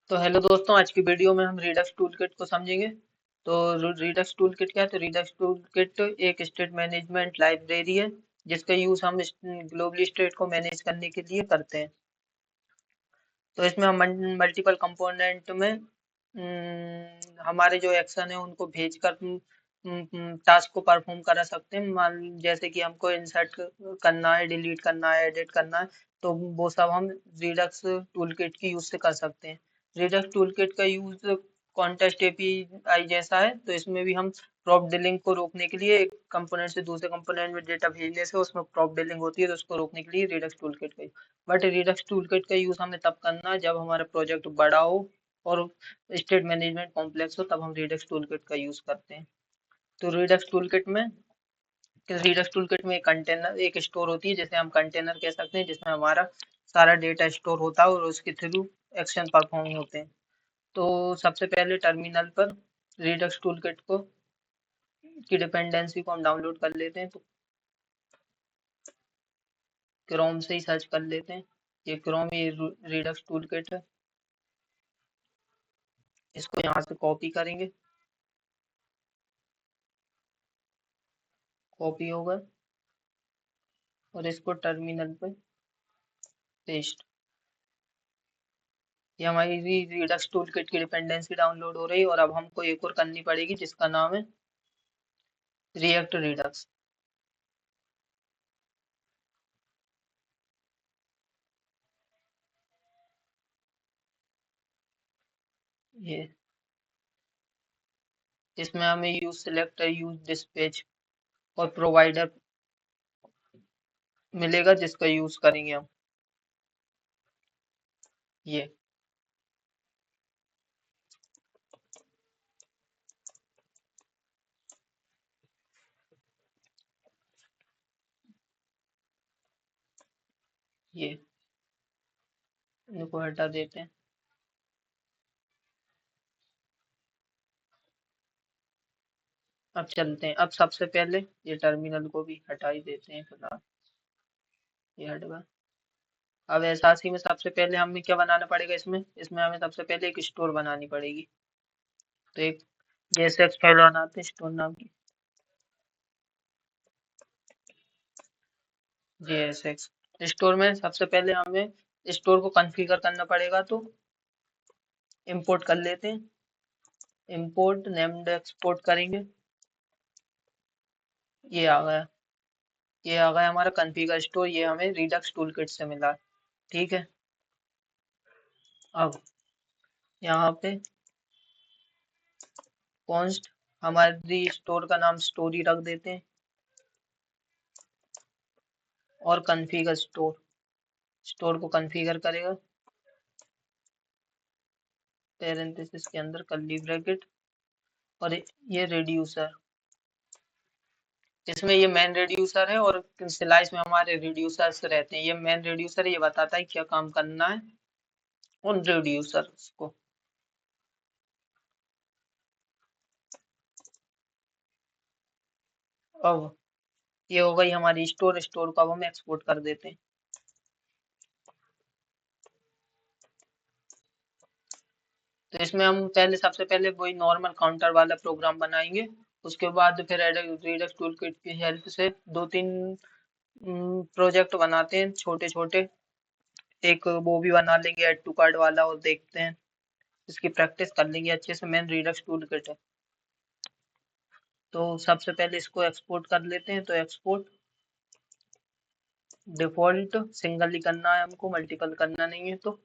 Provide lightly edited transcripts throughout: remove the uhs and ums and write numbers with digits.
तो हेलो दोस्तों, आज की वीडियो में हम रिडक्स टूलकिट को समझेंगे। तो रिडक्स टूलकिट क्या है? तो रिडक्स टूलकिट एक स्टेट मैनेजमेंट लाइब्रेरी है जिसका यूज हम ग्लोबली स्टेट को मैनेज करने के लिए करते हैं। तो इसमें हम मल्टीपल कंपोनेंट में हमारे जो एक्शन है उनको भेजकर टास्क को परफॉर्म करा सकते हैं। मान जैसे कि हमको इंसर्ट करना है, डिलीट करना है, एडिट करना है, तो वो सब हम रिडक्स टूलकिट की यूज से कर सकते हैं। रिडक्स टूलकिट का यूज कॉन्टेस्ट एपीआई जैसा है, तो इसमें भी हम प्रॉप डीलिंग को रोकने के लिए एक कंपोनेंट से दूसरे कंपोनेंट में डेटा भेजने से उसमें प्रॉप डीलिंग होती है, तो उसको रोकने के लिए रिडक्स टूलकिट का, बट रिडक्स टूलकिट का यूज हमें तब करना है जब हमारा प्रोजेक्ट बड़ा हो और स्टेट मैनेजमेंट कॉम्प्लेक्स हो, तब हम रिडक्स टूलकिट का यूज करते हैं। तो रिडक्स टूलकिट में एक कंटेनर, एक स्टोर होती है जिसे हम कंटेनर कह सकते हैं, जिसमें हमारा सारा डेटा स्टोर होता है और उसके थ्रू एक्शन परफॉर्म होते हैं। तो सबसे पहले टर्मिनल पर रिडक्स टूलकिट को की डिपेंडेंसी को हम डाउनलोड कर लेते हैं। तो क्रोम से ही सर्च कर लेते हैं। ये क्रोम, ये रिडक्स टूलकिट है। इसको यहाँ से कॉपी करेंगे, कॉपी होगा, और इसको टर्मिनल पे पेस्ट। ये हमारी रिडक्स टूलकिट की डिपेंडेंसी डाउनलोड हो रही है, और अब हमको एक और करनी पड़ेगी जिसका नाम है रिएक्ट रिडक्स। ये इसमें हमें यूज सिलेक्टर, यूज डिस्पैच और प्रोवाइडर मिलेगा जिसका यूज करेंगे हम। ये ये इनको हटा देते हैं। अब चलते हैं। अब सबसे पहले ये टर्मिनल को भी हटा ही देते हैं फिलहाल। ये हट गया। अब ऐसा ही में सबसे पहले हमें क्या बनाना पड़ेगा? इसमें इसमें हमें सबसे पहले एक स्टोर बनानी पड़ेगी। तो एक JSX फाइल बनाते हैं स्टोर नाम की, JSX। स्टोर में सबसे पहले हमें स्टोर को कॉन्फ़िगर करना पड़ेगा, तो इंपोर्ट कर लेते हैं। इंपोर्ट नेम्ड एक्सपोर्ट करेंगे। ये आ गया। ये आ गया हमारा कॉन्फ़िगर स्टोर। ये हमें रिडक्स टूलकिट से मिला। ठीक है। अब यहाँ पे कॉन्स्ट, हमारी स्टोर का नाम स्टोरी रख देते हैं, और कॉन्फ़िगर स्टोर, स्टोर को कॉन्फ़िगर करेगा पैरेंथेसिस के अंदर कर्ली ब्रैकेट, और ये रिड्यूसर। इसमें ये मेन रिड्यूसर है, और स्लाइस में हमारे रिड्यूसर्स रहते हैं। ये मेन रिड्यूसर, ये बताता है क्या काम करना है उन रिड्यूसर्स को। अब ये हो गई हमारी स्टोर। स्टोर को अब हम एक्सपोर्ट कर देते हैं। तो इसमें हम पहले, सबसे पहले वही नॉर्मल काउंटर वाला प्रोग्राम बनाएंगे। उसके बाद फिर रिडक्स टूलकिट की हेल्प से दो तीन प्रोजेक्ट बनाते हैं छोटे छोटे। एक वो भी बना लेंगे ऐड टू कार्ड वाला, और देखते हैं, इसकी प्रैक्टिस कर लेंगे अच्छे से। मेन रिडक्स टूलकिट है। तो सबसे पहले इसको एक्सपोर्ट कर लेते हैं। तो एक्सपोर्ट डिफॉल्ट सिंगल ही करना है हमको, मल्टीपल करना नहीं है। तो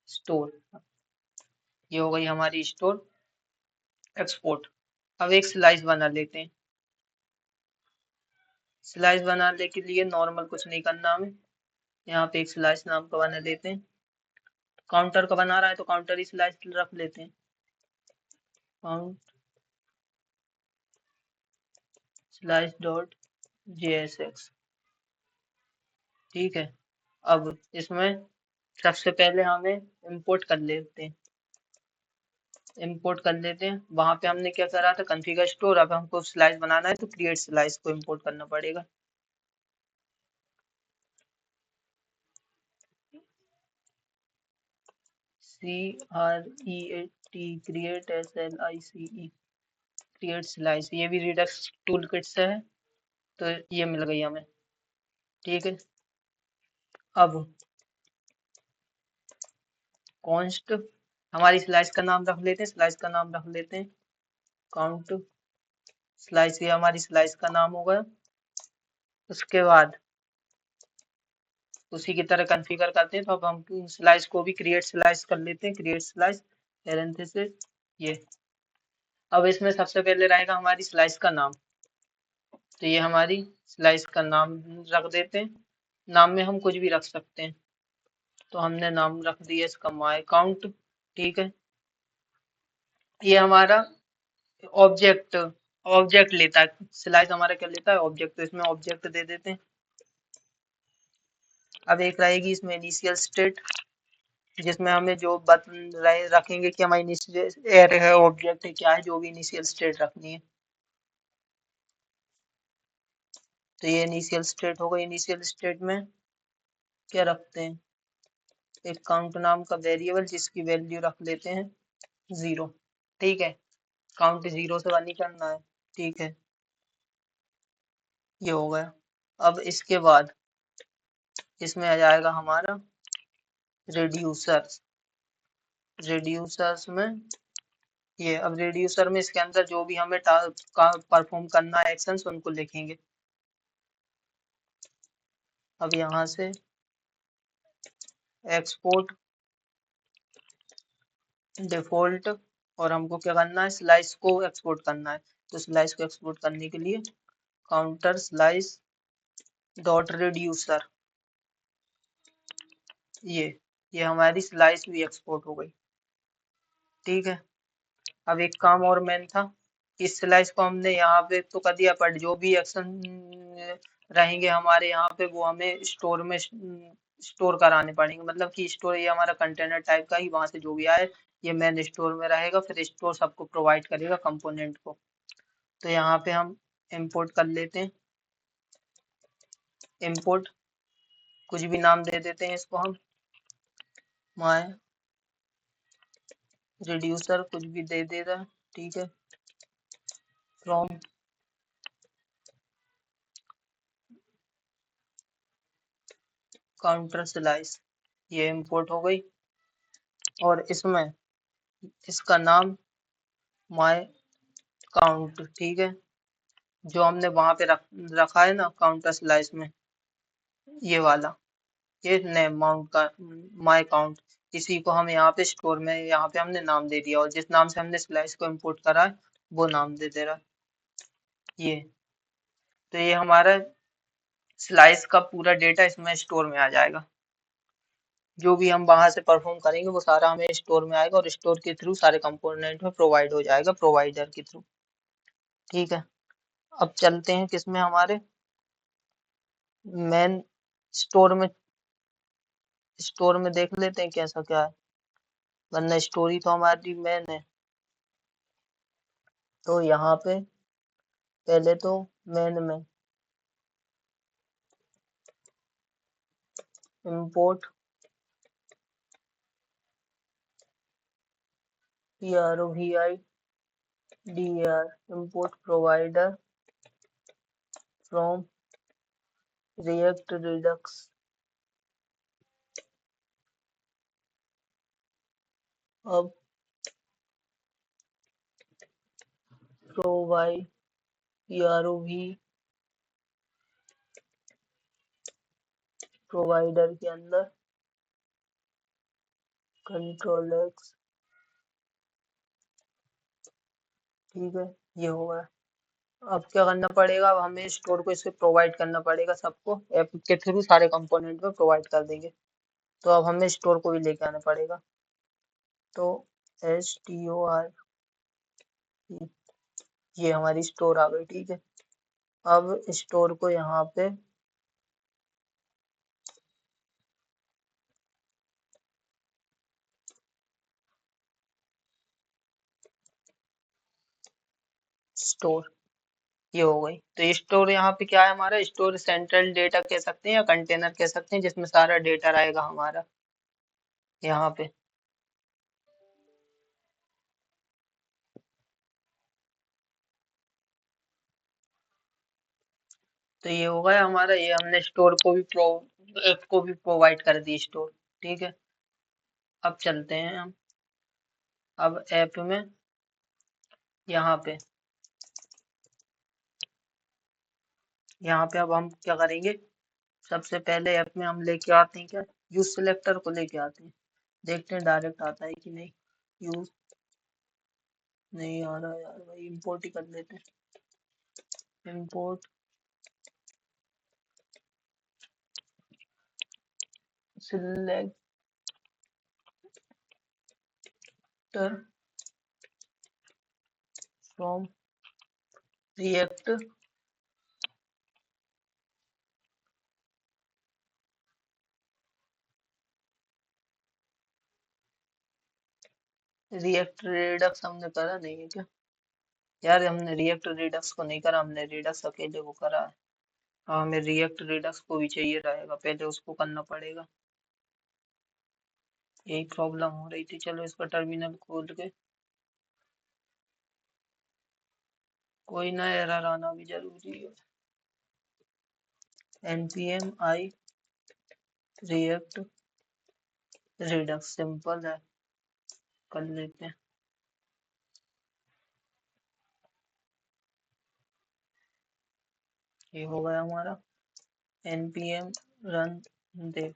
स्टोर, ये हो गई हमारी स्टोर एक्सपोर्ट। अब एक स्लाइस बना लेते हैं। स्लाइस बनाने के लिए नॉर्मल कुछ नहीं करना हमें। यहाँ पे एक स्लाइस नाम का बना लेते हैं। काउंटर का बना रहा है तो काउंटर ही स्लाइस रख लेते हैं। Count slice dot JSX। ठीक है। अब इसमें सबसे पहले हमें इंपोर्ट कर लेते हैं। इंपोर्ट कर लेते हैं। वहां पे हमने क्या करा था? Configure store. अब हमको स्लाइस बनाना है तो क्रिएट स्लाइस को इंपोर्ट करना पड़ेगा। CREAT create SLICE create slice, ये भी रिडक्स टूल किट से है, तो ये मिल गई हमें। ठीक है, अब कॉन्स्ट हमारी स्लाइस का नाम रख लेते हैं, स्लाइस का नाम रख लेते हैं काउंट स्लाइस, ये हमारी स्लाइस का नाम होगा। उसके बाद उसी की तरह कॉन्फ़िगर करते हैं, तो अब हम स्लाइस को भी क्रिएट स्लाइस कर लेते हैं, क्रिएट स्लाइस पैरेंथेसिस ये। अब इसमें सबसे पहले रहेगा हमारी स्लाइस का नाम, तो ये हमारी स्लाइस का नाम रख देते हैं। नाम में हम कुछ भी रख सकते हैं, तो हमने नाम रख दिया इसका माय काउंट। ठीक है, ये हमारा ऑब्जेक्ट ऑब्जेक्ट लेता है, स्लाइस हमारा क्या लेता है ऑब्जेक्ट, तो इसमें ऑब्जेक्ट दे देते हैं। अब एक रहेगी इसमें इनिशियल स्टेट, जिसमें हमें जो रखेंगे कि हमारी इनिशियल एयर है ऑब्जेक्ट है क्या है, जो भी इनिशियल स्टेट रखनी है, तो ये इनिशियल स्टेट होगा। इनिशियल स्टेट में क्या रखते हैं, एक काउंट नाम का वेरिएबल जिसकी वैल्यू रख लेते हैं 0। ठीक है, काउंट 0 से 1 ही करना है। ठीक है, ये हो गया। अब इसके बाद इसमें आ जाएगा हमारा रिड्यूसर्स। रिड्यूसर्स में ये, अब रिड्यूसर में इसके अंदर जो भी हमें परफॉर्म करना है एक्शंस, उनको लिखेंगे। अब यहाँ से एक्सपोर्ट डिफॉल्ट, और हमको क्या करना है स्लाइस को एक्सपोर्ट करना है, तो स्लाइस को एक्सपोर्ट करने के लिए काउंटर स्लाइस डॉट रिड्यूसर, ये हमारी स्लाइस भी एक्सपोर्ट हो गई। ठीक है, अब एक काम और मेन था, इस स्लाइस को हमने यहाँ पे तो कर दिया, पर जो भी एक्शन रहेंगे हमारे यहाँ पे वो हमें स्टोर में स्टोर कराने पड़ेंगे। मतलब कि स्टोर ये हमारा कंटेनर टाइप का ही, वहां से जो भी आए ये मेन स्टोर में रहेगा, फिर स्टोर सबको प्रोवाइड करेगा कंपोनेंट को। तो यहाँ पे हम इंपोर्ट कर लेते हैं, इंपोर्ट कुछ भी नाम दे देते हैं इसको हम, माय रिड्यूसर कुछ भी दे देगा। ठीक है, फ्रॉम काउंटर स्लाइस, ये इंपोर्ट हो गई। और इसमें इसका नाम माय काउंट, ठीक है, जो हमने वहां पे रखा है ना काउंटर स्लाइस में, ये वाला, ये नेम माउंट का माय काउंट, इसी को हम यहाँ पे स्टोर में यहाँ पे हमने नाम दे दिया, और जिस नाम से हमने स्लाइस को इंपोर्ट करा है वो नाम दे दे रहा है ये। तो ये हमारा स्लाइस का पूरा डेटा इसमें स्टोर में आ जाएगा। जो भी हम वहां से परफॉर्म करेंगे वो सारा हमें स्टोर में आएगा, और स्टोर के थ्रू सारे कंपोनेंट में प्रोवाइड हो जाएगा प्रोवाइडर के थ्रू। ठीक है, अब चलते हैं किसमें हमारे मेन स्टोर में, स्टोर में देख लेते हैं कैसा क्या है, वरना स्टोरी तो हमारी मेन है। तो यहाँ पे पहले तो मेन में import PROVIDER import provider from react Redux. अब प्रोवाइड PROV प्रोवाइडर के अंदर कंट्रोल एक्स। ठीक है, ये हो गया। अब क्या करना पड़ेगा, अब हमें स्टोर को इससे प्रोवाइड करना पड़ेगा, सबको ऐप के थ्रू सारे कंपोनेंट में प्रोवाइड कर देंगे। तो अब हमें स्टोर को भी लेके आना पड़ेगा, तो STOR, ये हमारी स्टोर आ गई। ठीक है, अब स्टोर को यहाँ पे स्टोर, ये हो गई। तो स्टोर यहाँ पे क्या है, हमारा स्टोर सेंट्रल डेटा कह सकते हैं या कंटेनर कह सकते हैं, जिसमें सारा डेटा रहेगा हमारा यहाँ पे। तो ये हो गया हमारा, ये हमने स्टोर को भी ऐप को भी प्रोवाइड कर दी स्टोर। ठीक है, अब चलते हैं हम। अब ऐप में यहाँ पे अब हम क्या करेंगे, सबसे पहले ऐप में हम लेके आते हैं क्या, यूज सिलेक्टर को लेके आते हैं। देखते हैं डायरेक्ट आता है कि नहीं। यूज नहीं आ रहा यार भाई, इंपोर्ट ही कर लेते हैं। Import selector from react react Redux हमने करा नहीं है क्या यार, हमने रिएक्ट रिडक्स को नहीं करा, हमने रिडक्स अकेले को करा है। हाँ, हमें रिएक्ट रिडक्स को भी चाहिए रहेगा, पहले उसको करना पड़ेगा। यही प्रॉब्लम हो रही थी। चलो इसका टर्मिनल खोल के, कोई ना एरर आना भी जरूरी है। npm i react Redux simple है, कर लेते हैं। ये हो गया हमारा npm रन देव।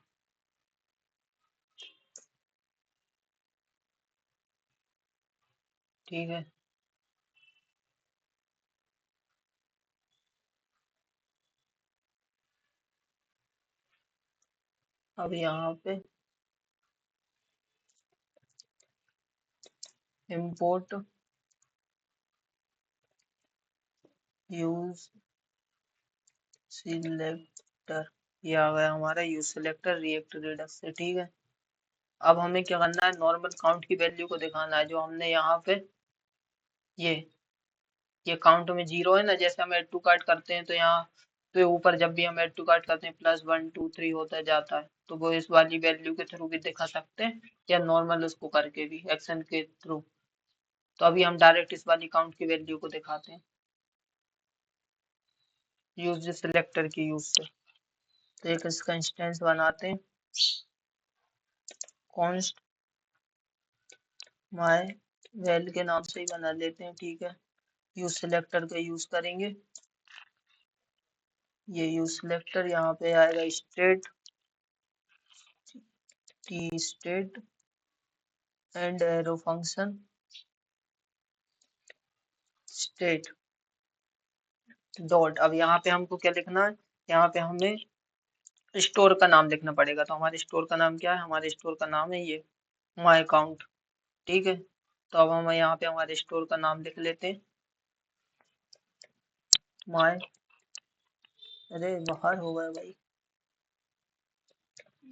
ठीक है, अब यहाँ पे import यूज सिलेक्टर, ये आ गया हमारा यूज सिलेक्टर रिएक्ट रिडक्स से। ठीक है, अब हमें क्या करना है, नॉर्मल काउंट की वैल्यू को दिखाना है, जो हमने यहाँ पे ये ये काउंट में जीरो है ना, जैसे हम ऐड टू कार्ट करते हैं तो यहाँ पे ऊपर जब भी हम ऐड टू कार्ट करते हैं +1 2 3 होता जाता है, तो वो इस वाली वैल्यू के थ्रू भी दिखा सकते हैं, या नॉर्मल उसको करके भी एक्शन के थ्रू। तो अभी हम डायरेक्ट इस वाली काउंट की वैल्यू को दिखाते हैं यूज सिलेक्टर की यूज से। तो एक इसका इंस्टेंस बनाते हैं, कॉन्स्ट माय वैल के नाम से ही बना लेते हैं। ठीक है, यूज सिलेक्टर का यूज करेंगे। ये यूज सिलेक्टर यहाँ पे आएगा state, T state and arrow function state dot. अब यहाँ पे हमको क्या लिखना है, यहाँ पे हमें स्टोर का नाम लिखना पड़ेगा। तो हमारे स्टोर का नाम क्या है, हमारे स्टोर का नाम है ये माय अकाउंट। ठीक है, तो अब हम यहाँ पे हमारे स्टोर का नाम लिख लेते हैं माय, अरे बाहर हो गया भाई,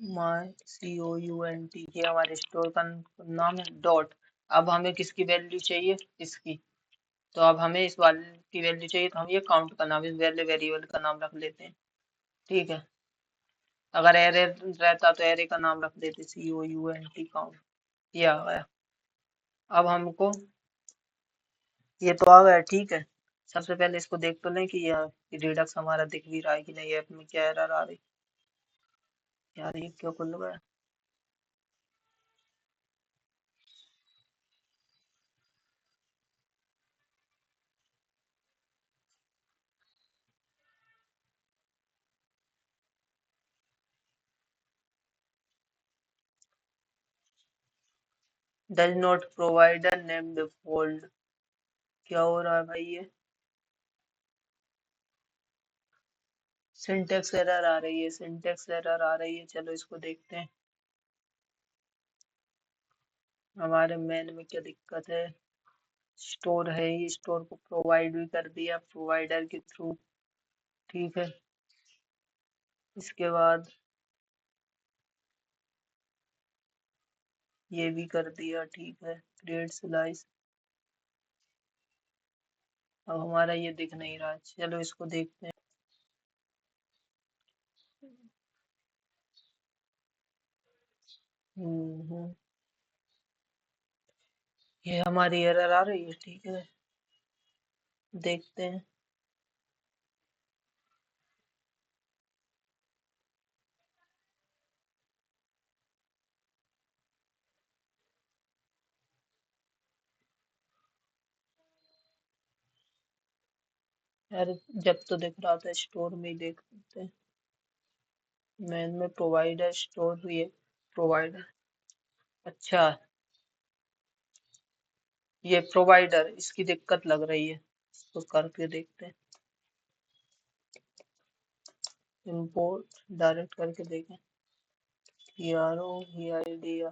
माय COUNT, ये हमारे स्टोर का नाम है डॉट। अब हमें किसकी वैल्यू चाहिए, इसकी। तो अब हमें इस वाले की वैल्यू चाहिए, तो हम ये काउंट का नाम, इस वैल्यू वेरिएबल का नाम रख लेते हैं। ठीक है, अगर एरे रहता तो एरे का नाम रख देते COUNT काउंट। ये आ गया। अब हमको ये तो आ गया। ठीक है, सबसे पहले इसको देख तो लें कि ये रिडक्स हमारा दिख भी रहा है कि नहीं, ऐप में क्या एरर आ रही। यार ये क्यों खुल गया, does not provide a name default. क्या हो रहा है भाई, ये सिंटेक्स एरर आ रही है, सिंटेक्स एरर आ रही है। चलो इसको देखते हैं हमारे मेन में क्या दिक्कत है। स्टोर है, ये स्टोर को प्रोवाइड भी कर दिया प्रोवाइडर के थ्रू। ठीक है, इसके बाद ये भी कर दिया। ठीक है, क्रिएट स्लाइस। अब हमारा ये दिख नहीं रहा, चलो इसको देखते हैं। हम्म, ये हमारी एरर आ रही है। ठीक है, देखते हैं। यार जब तो दिख रहा था स्टोर में ही देख सकते हैं। मेन में प्रोवाइडर स्टोर ये प्रोवाइडर। अच्छा, ये प्रोवाइडर इसकी दिक्कत लग रही है, इसको करके देखते हैं। इंपोर्ट डायरेक्ट करके देखें। PRO VID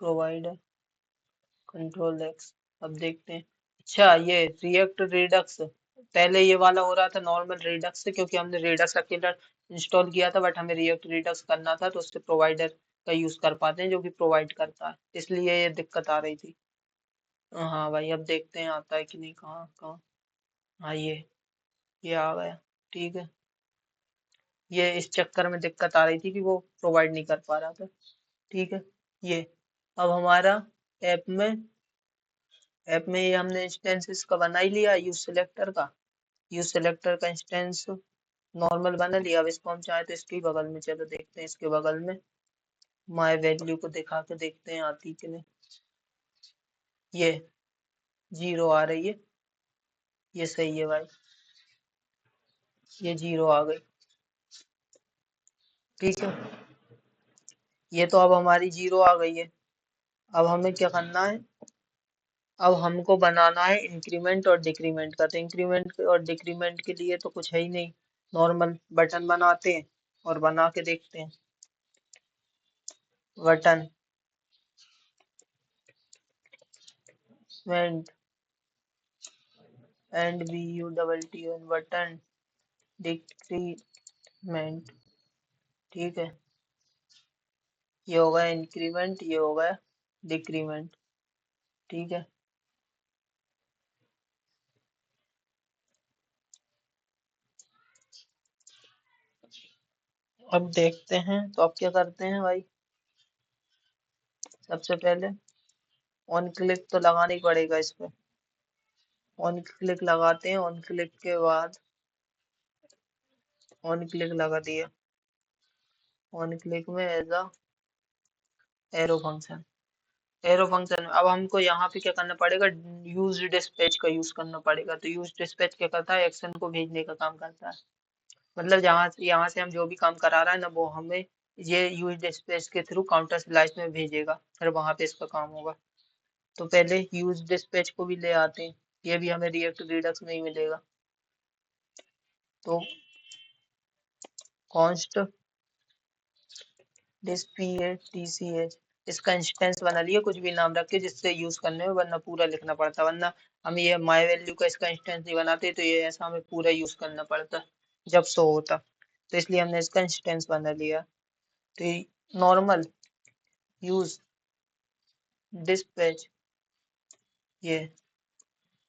provider control x. अब देखते हैं। अच्छा, ये रिएक्ट रिडक्स, पहले ये वाला हो रहा था नॉर्मल रिडक्स से, क्योंकि हमने रिडक्स अकेला इंस्टॉल किया था, बट हमें रिएक्ट रिडक्स करना था तो उससे प्रोवाइडर का यूज कर पाते हैं जो कि प्रोवाइड करता है, इसलिए ये दिक्कत आ रही थी। हाँ भाई, अब देखते हैं आता है कि नहीं। कहाँ कहाँ। हाँ, ये आ गया। ठीक है। ये इस चक्कर में दिक्कत आ रही थी कि वो प्रोवाइड नहीं कर पा रहा था। ठीक है। ये अब हमारा ऐप में ये हमने इंस्टेंस इसका बना ही लिया यूज सिलेक्टर का। यूज सिलेक्टर का इंस्टेंस नॉर्मल बना लिया। अब इसको हम चाहे तो इसके बगल में, चलो देखते हैं इसके बगल में माय वैल्यू को दिखा के देखते हैं आती कि नहीं। ये 0 आ रही है। ये सही है भाई, ये 0 आ गई। ठीक है, ये तो अब हमारी 0 आ गई है। अब हमें क्या करना है, अब हमको बनाना है इंक्रीमेंट और डिक्रीमेंट का। तो इंक्रीमेंट और डिक्रीमेंट के लिए तो कुछ है ही नहीं, नॉर्मल बटन बनाते हैं और बना के देखते हैं। Button went and BUTTN button decrement. ठीक है, ये हो गया इंक्रीमेंट, ये हो गया डिक्रीमेंट। ठीक है। अब देखते हैं, तो अब क्या करते हैं भाई, सबसे पहले ऑन क्लिक तो लगाना ही पड़ेगा इस पे। ऑन क्लिक लगाते हैं, ऑन क्लिक के बाद ऑन क्लिक लगा दिया। ऑन क्लिक में as a arrow function. Arrow function अब हमको यहाँ पे क्या करना पड़ेगा, यूज डिस्पैच का यूज करना पड़ेगा। तो यूज डिस्पैच क्या करता है, एक्शन को भेजने का काम करता है। मतलब यहाँ से हम जो भी काम करा रहा है ना, वो हमें ये यूज डिस्पैच के थ्रू काउंटर स्लाइस में भेजेगा, फिर वहां पे इसका काम होगा। तो पहले यूज डिस्पैच को भी ले आते हैं, ये भी हमें रिएक्ट रिडक्स में ही मिलेगा। तो कॉन्स्ट dispatch इसका इंस्टेंस बना लिया, कुछ भी नाम रख के, जिससे यूज करने में वरना पूरा लिखना पड़ता, वरना हम ये माई वैल्यू का इसका इंस्टेंस नहीं बनाते तो ये ऐसा हमें पूरा यूज करना पड़ता जब शो होता। तो इसलिए हमने इसका इंस्टेंस बना लिया। तो नॉर्मल यूज डिस्पैच ये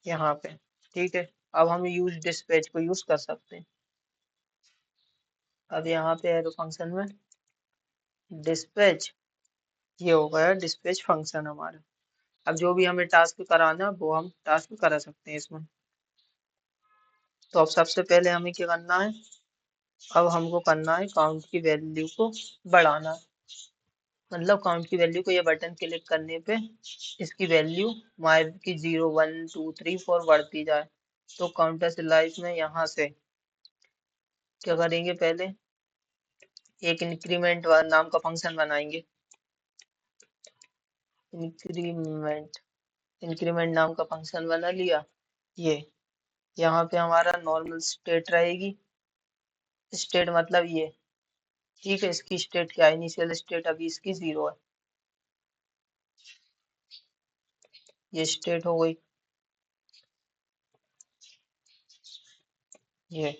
यहाँ पे। ठीक है, अब हम यूज डिस्पैच को यूज कर सकते हैं। अब यहाँ पे एरो फंक्शन में डिस्पैच, ये हो गया डिस्पैच फंक्शन हमारा। अब जो भी हमें टास्क कराना वो हम टास्क करा सकते हैं इसमें। तो अब सबसे पहले हमें क्या करना है, अब हमको करना है काउंट की वैल्यू को बढ़ाना। मतलब काउंट की वैल्यू को ये बटन क्लिक करने पे इसकी वैल्यू माय की 0 1 2 3 4 बढ़ती जाए। तो काउंटर स्लाइस में यहाँ से क्या करेंगे, पहले एक इंक्रीमेंट नाम का फंक्शन बनाएंगे। इंक्रीमेंट इंक्रीमेंट नाम का फंक्शन बना लिया। ये यहाँ पे हमारा नॉर्मल स्टेट रहेगी। स्टेट मतलब ये। ठीक है, इसकी स्टेट क्या है, इनिशियल स्टेट अभी इसकी 0 है। ये स्टेट हो गई। ये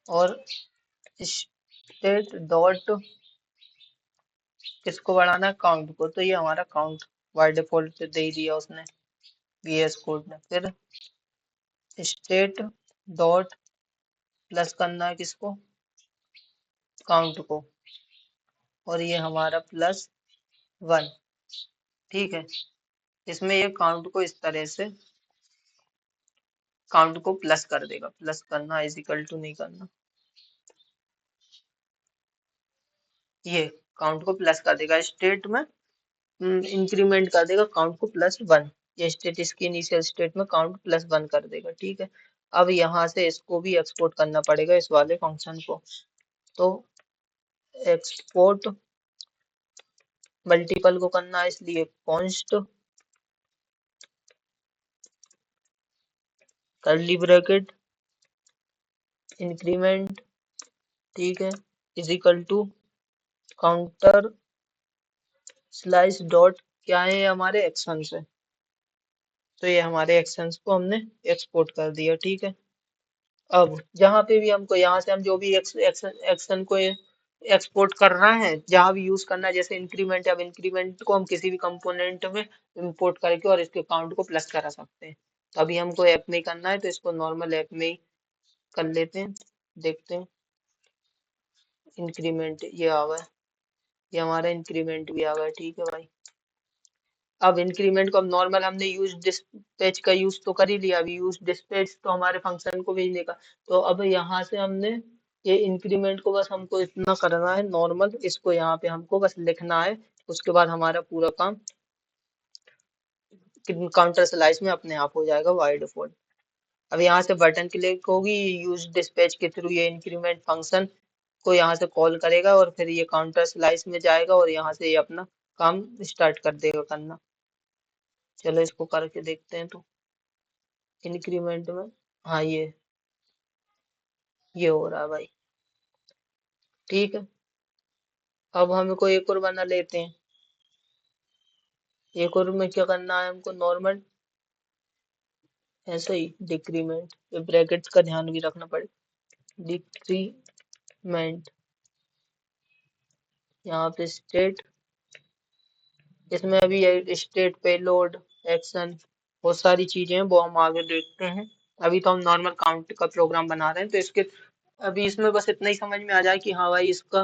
और स्टेट डॉट किसको बढ़ाना है, काउंट को। तो ये हमारा काउंट बाय डिफॉल्ट दे ही दिया उसने VS कोड में। फिर स्टेट डॉट प्लस करना है किसको, काउंट को। और ये हमारा +1। ठीक है, इसमें ये काउंट को इस तरह से काउंट को प्लस कर देगा। प्लस करना इज इक्वल टू नहीं करना, ये काउंट को प्लस कर देगा। स्टेट में इंक्रीमेंट कर देगा काउंट को +1। ये स्टेट इसकी इनिशियल स्टेट में काउंट +1 कर देगा। ठीक है, अब यहाँ से इसको भी एक्सपोर्ट करना पड़ेगा इस वाले फंक्शन को। तो एक्सपोर्ट मल्टीपल को करना है, इसलिए कॉन्स्ट कर्ली ब्रैकेट इंक्रीमेंट, ठीक है, is equal to counter slice dot क्या है, ये हमारे एक्शंस है। तो ये हमारे एक्शंस को हमने एक्सपोर्ट कर दिया, ठीक है। अब जहाँ पे भी हमको, यहाँ से हम जो भी एक्शन को एक्सपोर्ट करना है, जहाँ भी यूज करना है, जैसे इंक्रीमेंट, अब इंक्रीमेंट को हम किसी भी कंपोनेंट में इंपोर्ट करके और इसके काउंट को प्लस करा सकते हैं। तो अभी हमको ऐप में ही करना है, तो इसको नॉर्मल ऐप में ही कर लेते हैं, देखते हैं। इंक्रीमेंट ये आ गया, ये हमारा इंक्रीमेंट भी आ गया, ठीक है भाई। अब इंक्रीमेंट को अब नॉर्मल हमने यूज डिस्पैच का यूज तो कर ही लिया, अभी यूज डिस्पैच तो हमारे फंक्शन को भेजने का। तो अब यहाँ से हमने ये इंक्रीमेंट को बस हमको इतना करना है नॉर्मल, इसको यहाँ पे हमको बस लिखना है, उसके बाद हमारा पूरा काम काउंटर स्लाइस में अपने आप हो जाएगा बाय डिफॉल्ट। अब यहाँ से बटन क्लिक होगी, यूज डिस्पैच के थ्रू ये इंक्रीमेंट फंक्शन को यहाँ से कॉल करेगा और फिर ये काउंटर स्लाइस में जाएगा और यहाँ से ये अपना काम स्टार्ट कर देगा करना। चलो इसको करके देखते हैं। तो इंक्रीमेंट में, हाँ ये हो रहा है भाई, ठीक है। अब हमको एक और बना लेते हैं। एक और में क्या करना है हमको, नॉर्मल ऐसे ही डिक्रीमेंट, ये ब्रैकेट्स का ध्यान भी रखना पड़ेगा। डिक्रीमेंट, यहाँ पे स्टेट, इसमें अभी स्टेट, पेलोड, एक्शन, बहुत सारी चीजें हैं, वो हम आगे देखते हैं। अभी तो हम नॉर्मल काउंट का प्रोग्राम बना रहे हैं, तो इसके अभी इसमें बस इतना ही समझ में आ जाए कि हाँ भाई इसका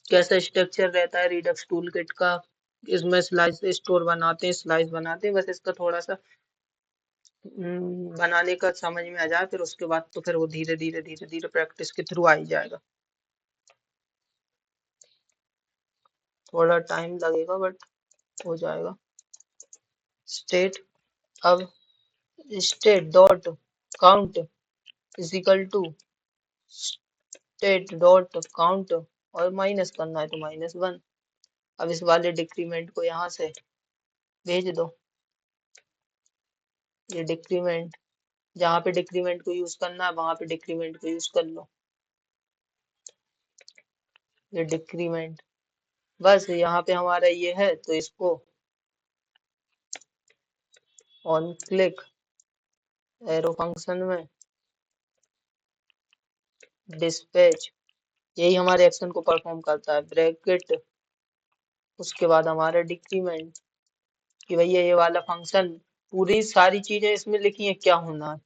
कैसा स्ट्रक्चर रहता है रिडक्स टूल किट का। इसमें स्लाइस स्टोर बनाते हैं, स्लाइस बनाते हैं, बस इसका थोड़ा सा बनाने का समझ में आ जाए, फिर उसके बाद तो फिर वो धीरे धीरे धीरे धीरे प्रैक्टिस के थ्रू आ ही जाएगा। थोड़ा टाइम लगेगा बट हो जाएगा। स्टेट, अब state dot count is equal to state dot count, और माइनस करना है तो -1। अब इस वाले डिक्रीमेंट को यहाँ से भेज दो, ये डिक्रीमेंट, जहाँ पे डिक्रीमेंट को यूज करना है वहां पे डिक्रीमेंट को यूज कर लो, ये डिक्रीमेंट। बस यहाँ पे हमारा ये है, तो इसको ऑन क्लिक एरो फंक्शन में डिस्पैच, यही हमारे एक्शन को परफॉर्म करता है, ब्रैकेट, उसके बाद हमारा डिक्रीमेंट, कि भैया ये वाला फंक्शन, पूरी सारी चीजें इसमें लिखी है क्या होना है,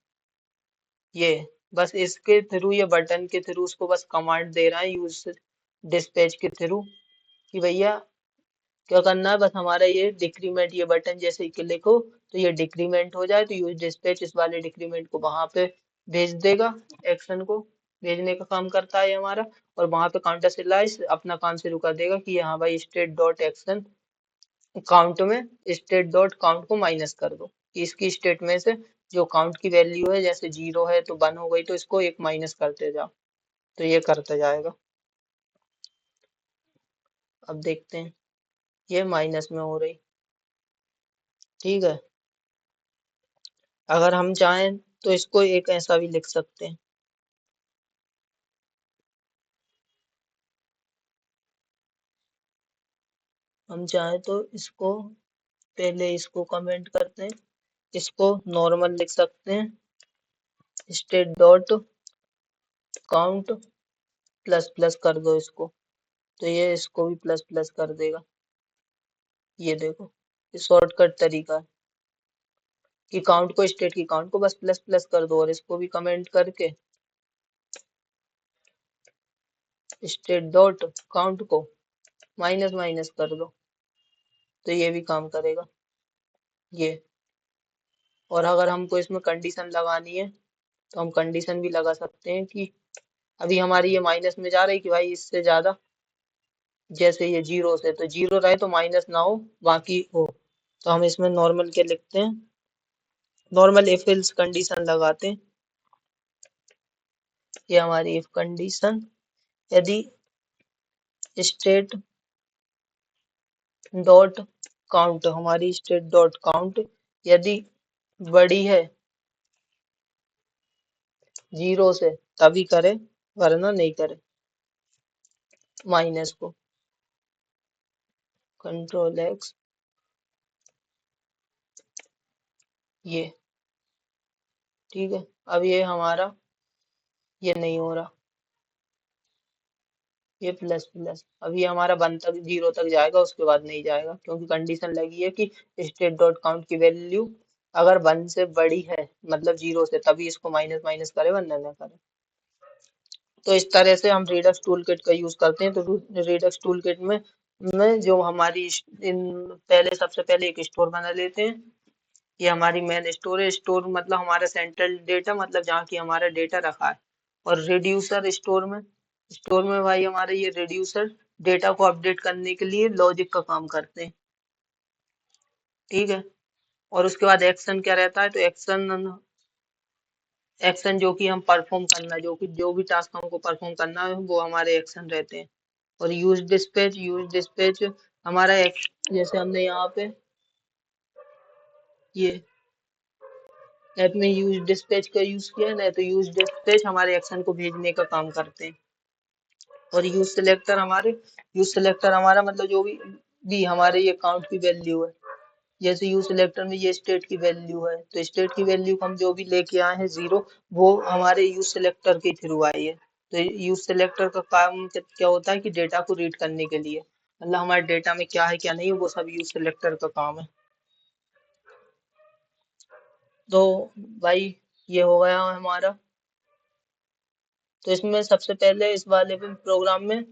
ये बस इसके थ्रू, ये बटन के थ्रू उसको बस कमांड दे रहा है यूज डिस्पैच के थ्रू, कि भैया क्या करना है, बस हमारा ये डिक्रीमेंट, ये बटन जैसे ही क्लिक हो तो ये डिक्रीमेंट हो जाए, तो यूज डिस्पैच इस वाले डिक्रीमेंट को वहां पे भेज देगा, एक्शन को भेजने का काम करता है हमारा, और वहां पे काउंटर स्लाइस अपना काम शुरू कर देगा कि हाँ भाई स्टेट डॉट एक्शन काउंट में स्टेट डॉट काउंट को माइनस कर दो, कि इसकी स्टेट में से जो काउंट की वैल्यू है, जैसे 0 है तो 1 हो गई, तो इसको एक माइनस करते जाओ, तो ये करते जाएगा। अब देखते हैं, ये माइनस में हो रही, ठीक है। अगर हम चाहें तो इसको एक ऐसा भी लिख सकते हैं, हम चाहें तो इसको, पहले इसको कमेंट करते हैं, इसको नॉर्मल लिख सकते हैं, state dot count plus plus कर दो इसको, तो ये इसको भी प्लस प्लस कर देगा। ये देखो, ये शॉर्टकट तरीका है कि काउंट को, स्टेट की काउंट को बस प्लस प्लस कर दो, और इसको भी कमेंट करके स्टेट डॉट काउंट को माइनस माइनस कर दो, तो ये भी काम करेगा ये। और अगर हमको इसमें कंडीशन लगानी है तो हम कंडीशन भी लगा सकते हैं, कि अभी हमारी ये माइनस में जा रही, कि भाई इससे ज्यादा, जैसे ये 0 से, तो 0 रहे तो माइनस ना हो, बाकी हो। तो हम इसमें नॉर्मल क्या लिखते हैं, नॉर्मल इफ एल्स कंडीशन लगाते हैं, ये हमारी इफ कंडीशन, यदि स्टेट डॉट काउंट, हमारी स्टेट डॉट काउंट यदि बड़ी है 0 से तभी करे, वरना नहीं करे। माइनस को कंट्रोल एक्स, ये ठीक है। अब ये हमारा ये नहीं हो रहा, ये प्लस प्लस, अब ये हमारा 1 तक 0 तक जाएगा, उसके बाद नहीं जाएगा, क्योंकि कंडीशन लगी है कि स्टेट डॉट काउंट की वैल्यू अगर 1 से बड़ी है, मतलब 0 से, तभी इसको माइनस माइनस करे, वरना न करे। तो इस तरह से हम रिडक्स टूलकिट का यूज करते हैं। तो रिडक्स टूलकिट में जो हमारी इन पहले सबसे पहले एक स्टोर बना लेते हैं। ये हमारी मेन स्टोर है। स्टोर मतलब हमारा सेंट्रल डेटा, मतलब जहाँ की हमारा डेटा रखा है। और रिड्यूसर स्टोर में भाई हमारे ये रिड्यूसर डेटा को अपडेट करने के लिए लॉजिक का काम करते हैं, ठीक है। और उसके बाद एक्शन क्या रहता है, तो एक्शन जो कि हम परफॉर्म करना, जो भी टास्क हमको परफॉर्म करना है, वो हमारे एक्शन रहते हैं। और यूज डिस्पैच हमारा जैसे हमने यहाँ पे ये ऐप में यूज डिस्पैच का यूज किया है ना, तो यूज डिस्पैच हमारे एक्शन को भेजने का काम करते हैं। और यूज सिलेक्टर हमारा मतलब जो भी हमारे ये काउंट की वैल्यू है, जैसे यूज सिलेक्टर में ये स्टेट की वैल्यू है, तो स्टेट की वैल्यू हम जो भी लेके आए हैं 0, वो हमारे यूज सिलेक्टर के थ्रू आई है। तो यूज सिलेक्टर का काम क्या होता है कि डेटा को रीड करने के लिए, मतलब हमारे डेटा में क्या है क्या नहीं है, वो सब यूज सिलेक्टर का काम है। तो भाई ये हो गया हमारा। तो इसमें सबसे पहले इस वाले प्रोग्राम में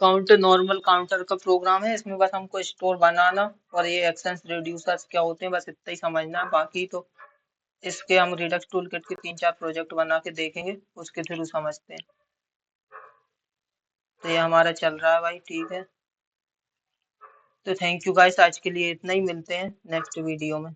नॉर्मल काउंटर का प्रोग्राम है। इसमें बस हमको स्टोर बनाना और ये एक्शंस रिड्यूसर्स क्या होते हैं, बस इतना ही समझना है। बाकी तो इसके हम रिडक्स टूलकिट के 3-4 प्रोजेक्ट बना के देखेंगे, उसके थ्रू समझते हैं। तो ये हमारा चल रहा है भाई, ठीक है। तो थैंक यू गाइस, आज के लिए इतना ही, मिलते हैं नेक्स्ट वीडियो में।